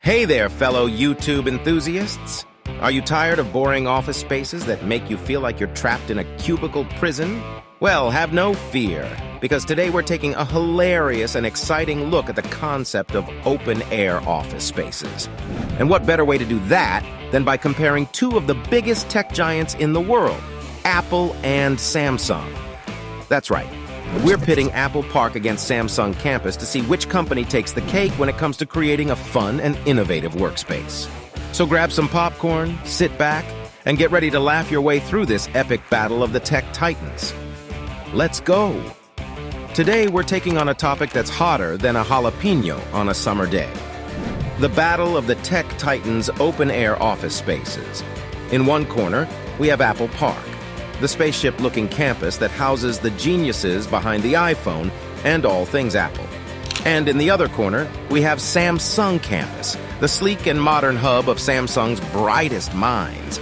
Hey there, fellow YouTube enthusiasts! Are you tired of boring office spaces that make you feel like you're trapped in a cubicle prison? Well, have no fear, because today we're taking a hilarious and exciting look at the concept of open-air office spaces. And what better way to do that than by comparing two of the biggest tech giants in the world, Apple and Samsung. That's right. We're pitting Apple Park against Samsung Campus to see which company takes the cake when it comes to creating a fun and innovative workspace. So grab some popcorn, sit back, and get ready to laugh your way through this epic battle of the tech titans. Let's go! Today we're taking on a topic that's hotter than a jalapeno on a summer day. The battle of the tech titans' open-air office spaces. In one corner, we have Apple Park, the spaceship-looking campus that houses the geniuses behind the iPhone and all things Apple. And in the other corner, we have Samsung Campus, the sleek and modern hub of Samsung's brightest minds.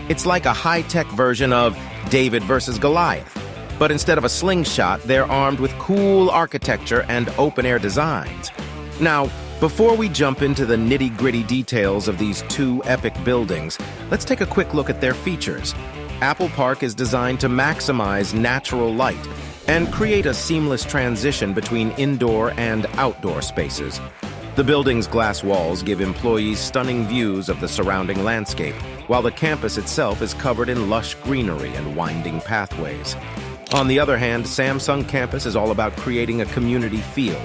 It's like a high-tech version of David versus Goliath, but instead of a slingshot, they're armed with cool architecture and open-air designs. Now, before we jump into the nitty-gritty details of these two epic buildings, let's take a quick look at their features. Apple Park is designed to maximize natural light and create a seamless transition between indoor and outdoor spaces. The building's glass walls give employees stunning views of the surrounding landscape, while the campus itself is covered in lush greenery and winding pathways. On the other hand, Samsung Campus is all about creating a community feel,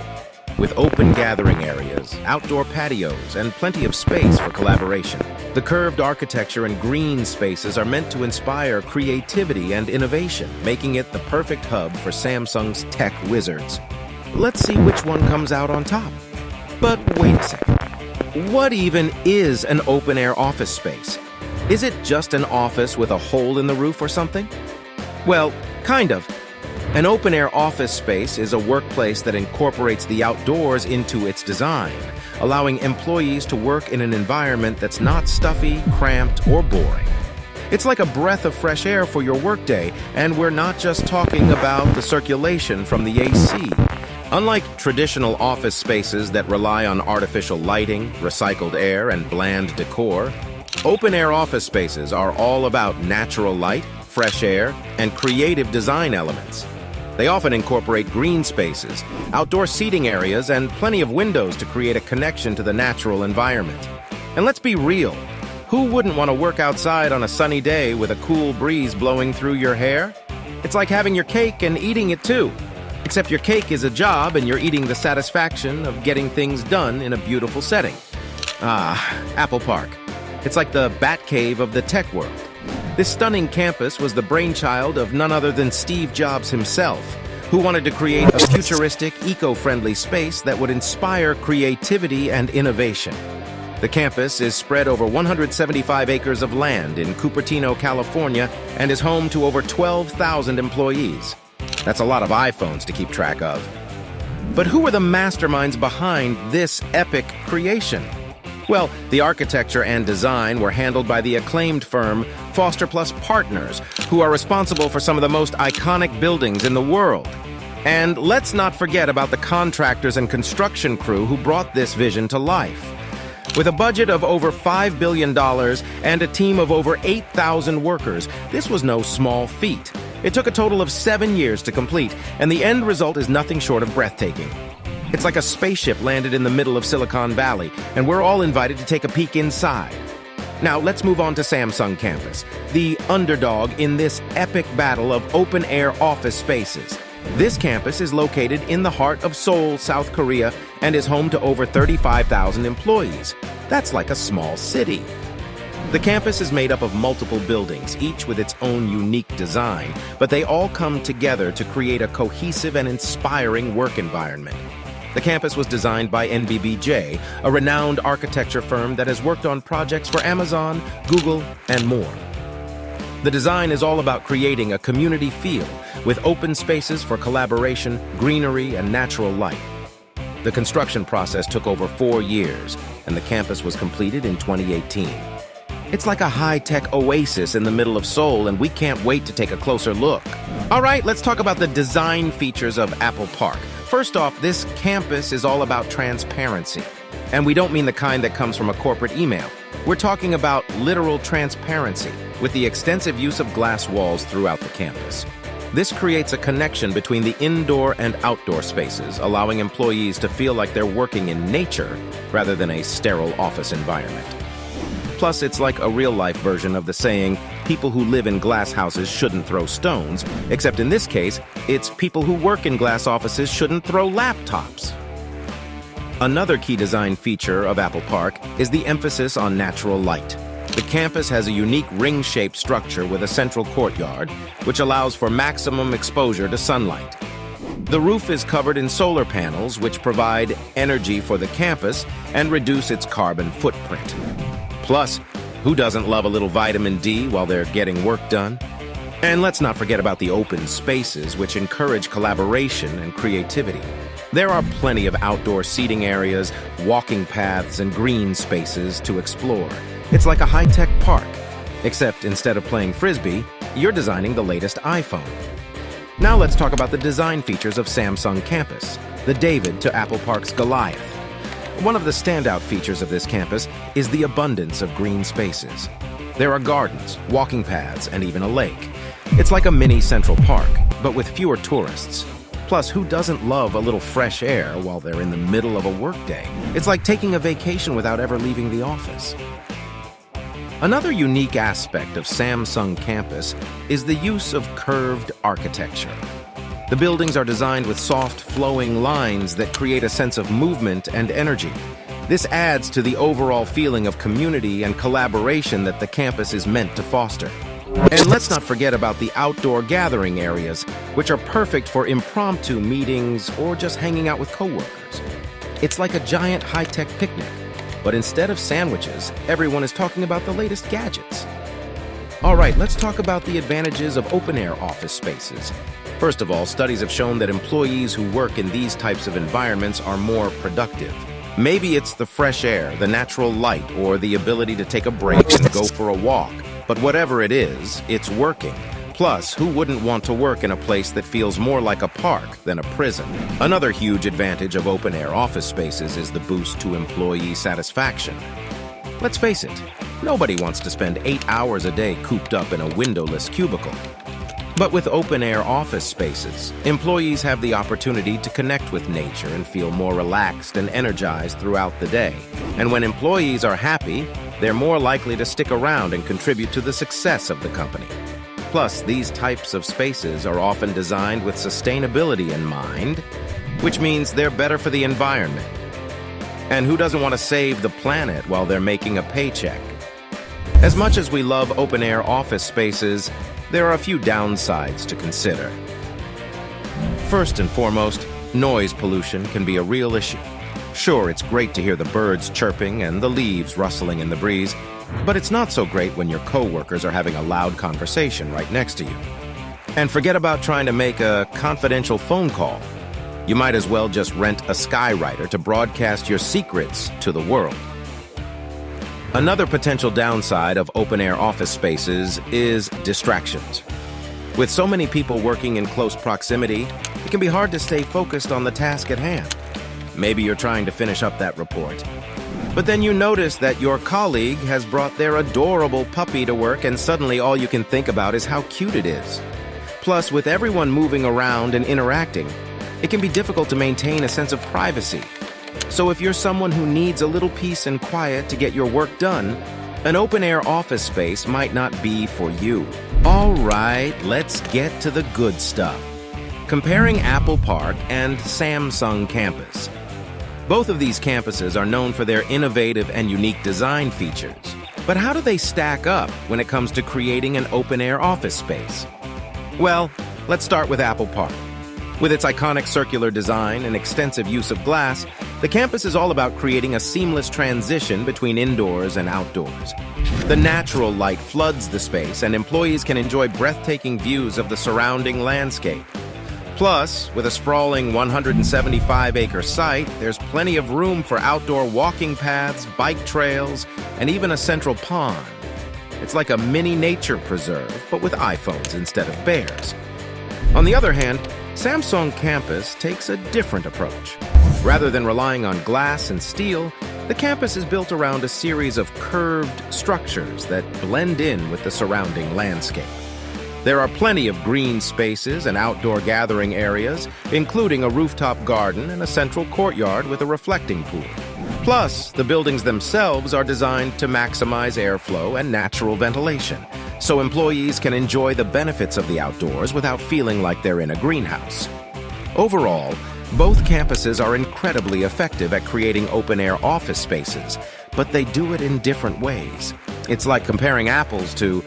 with open gathering areas, outdoor patios, and plenty of space for collaboration. The curved architecture and green spaces are meant to inspire creativity and innovation, making it the perfect hub for Samsung's tech wizards. Let's see which one comes out on top. But wait a second. What even is an open-air office space? Is it just an office with a hole in the roof or something? Well, kind of. An open-air office space is a workplace that incorporates the outdoors into its design, allowing employees to work in an environment that's not stuffy, cramped, or boring. It's like a breath of fresh air for your workday, and we're not just talking about the circulation from the AC. Unlike traditional office spaces that rely on artificial lighting, recycled air, and bland decor, open-air office spaces are all about natural light, fresh air, and creative design elements. They often incorporate green spaces, outdoor seating areas, and plenty of windows to create a connection to the natural environment. And let's be real, who wouldn't want to work outside on a sunny day with a cool breeze blowing through your hair? It's like having your cake and eating it too. Except your cake is a job and you're eating the satisfaction of getting things done in a beautiful setting. Apple Park. It's like the Batcave of the tech world. This stunning campus was the brainchild of none other than Steve Jobs himself, who wanted to create a futuristic, eco-friendly space that would inspire creativity and innovation. The campus is spread over 175 acres of land in Cupertino, California, and is home to over 12,000 employees. That's a lot of iPhones to keep track of. But who were the masterminds behind this epic creation? Well, the architecture and design were handled by the acclaimed firm Foster Plus Partners, who are responsible for some of the most iconic buildings in the world. And let's not forget about the contractors and construction crew who brought this vision to life. With a budget of over $5 billion and a team of over 8,000 workers, this was no small feat. It took a total of 7 years to complete, and the end result is nothing short of breathtaking. It's like a spaceship landed in the middle of Silicon Valley, and we're all invited to take a peek inside. Now, let's move on to Samsung Campus, the underdog in this epic battle of open-air office spaces. This campus is located in the heart of Seoul, South Korea, and is home to over 35,000 employees. That's like a small city. The campus is made up of multiple buildings, each with its own unique design, but they all come together to create a cohesive and inspiring work environment. The campus was designed by NBBJ, a renowned architecture firm that has worked on projects for Amazon, Google, and more. The design is all about creating a community feel with open spaces for collaboration, greenery, and natural light. The construction process took over 4 years, and the campus was completed in 2018. It's like a high-tech oasis in the middle of Seoul, and we can't wait to take a closer look. All right, let's talk about the design features of Apple Park. First off, this campus is all about transparency. And we don't mean the kind that comes from a corporate email. We're talking about literal transparency, with the extensive use of glass walls throughout the campus. This creates a connection between the indoor and outdoor spaces, allowing employees to feel like they're working in nature rather than a sterile office environment. Plus, it's like a real-life version of the saying, people who live in glass houses shouldn't throw stones, except in this case, it's people who work in glass offices shouldn't throw laptops. Another key design feature of Apple Park is the emphasis on natural light. The campus has a unique ring-shaped structure with a central courtyard, which allows for maximum exposure to sunlight. The roof is covered in solar panels, which provide energy for the campus and reduce its carbon footprint. Plus, who doesn't love a little vitamin D while they're getting work done? And let's not forget about the open spaces, which encourage collaboration and creativity. There are plenty of outdoor seating areas, walking paths, and green spaces to explore. It's like a high-tech park, except instead of playing Frisbee, you're designing the latest iPhone. Now let's talk about the design features of Samsung Campus, the David to Apple Park's Goliath. One of the standout features of this campus is the abundance of green spaces. There are gardens, walking paths, and even a lake. It's like a mini Central Park, but with fewer tourists. Plus, who doesn't love a little fresh air while they're in the middle of a workday? It's like taking a vacation without ever leaving the office. Another unique aspect of Samsung Campus is the use of curved architecture. The buildings are designed with soft, flowing lines that create a sense of movement and energy. This adds to the overall feeling of community and collaboration that the campus is meant to foster. And let's not forget about the outdoor gathering areas, which are perfect for impromptu meetings or just hanging out with coworkers. It's like a giant high-tech picnic, but instead of sandwiches, everyone is talking about the latest gadgets. All right, let's talk about the advantages of open-air office spaces. First of all, studies have shown that employees who work in these types of environments are more productive. Maybe it's the fresh air, the natural light, or the ability to take a break and go for a walk. But whatever it is, it's working. Plus, who wouldn't want to work in a place that feels more like a park than a prison? Another huge advantage of open-air office spaces is the boost to employee satisfaction. Let's face it, nobody wants to spend 8 hours a day cooped up in a windowless cubicle. But with open-air office spaces, employees have the opportunity to connect with nature and feel more relaxed and energized throughout the day. And when employees are happy, they're more likely to stick around and contribute to the success of the company. Plus, these types of spaces are often designed with sustainability in mind, which means they're better for the environment. And who doesn't want to save the planet while they're making a paycheck? As much as we love open-air office spaces, there are a few downsides to consider. First and foremost, noise pollution can be a real issue. Sure, it's great to hear the birds chirping and the leaves rustling in the breeze, but it's not so great when your coworkers are having a loud conversation right next to you. And forget about trying to make a confidential phone call. You might as well just rent a skywriter to broadcast your secrets to the world. Another potential downside of open-air office spaces is distractions. With so many people working in close proximity, it can be hard to stay focused on the task at hand. Maybe you're trying to finish up that report. But then you notice that your colleague has brought their adorable puppy to work, and suddenly all you can think about is how cute it is. Plus, with everyone moving around and interacting, it can be difficult to maintain a sense of privacy. So if you're someone who needs a little peace and quiet to get your work done, an open-air office space might not be for you. All right, let's get to the good stuff. Comparing Apple Park and Samsung Campus. Both of these campuses are known for their innovative and unique design features. But how do they stack up when it comes to creating an open-air office space? Well, let's start with Apple Park. With its iconic circular design and extensive use of glass, the campus is all about creating a seamless transition between indoors and outdoors. The natural light floods the space, and employees can enjoy breathtaking views of the surrounding landscape. Plus, with a sprawling 175-acre site, there's plenty of room for outdoor walking paths, bike trails, and even a central pond. It's like a mini nature preserve, but with iPhones instead of bears. On the other hand, Samsung Campus takes a different approach. Rather than relying on glass and steel, The campus is built around a series of curved structures that blend in with the surrounding landscape. There are plenty of green spaces and outdoor gathering areas, including a rooftop garden and a central courtyard with a reflecting pool. Plus, the buildings themselves are designed to maximize airflow and natural ventilation, so employees can enjoy the benefits of the outdoors without feeling like they're in a greenhouse. Overall, both campuses are incredibly effective at creating open-air office spaces, but they do it in different ways. It's like comparing apples to,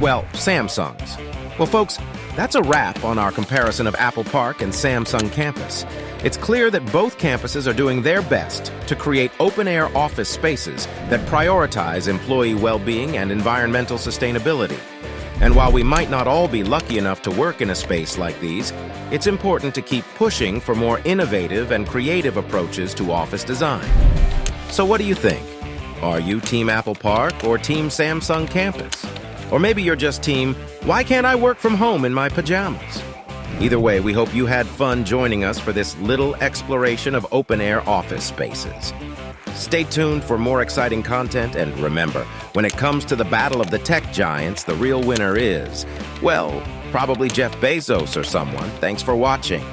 well, Samsungs. Well, folks, that's a wrap on our comparison of Apple Park and Samsung Campus. It's clear that both campuses are doing their best to create open-air office spaces that prioritize employee well-being and environmental sustainability. And while we might not all be lucky enough to work in a space like these, it's important to keep pushing for more innovative and creative approaches to office design. So what do you think? Are you Team Apple Park or Team Samsung Campus? Or maybe you're just Team, why can't I work from home in my pajamas? Either way, we hope you had fun joining us for this little exploration of open-air office spaces. Stay tuned for more exciting content, and remember, when it comes to the battle of the tech giants, the real winner is, well, probably Jeff Bezos or someone. Thanks for watching.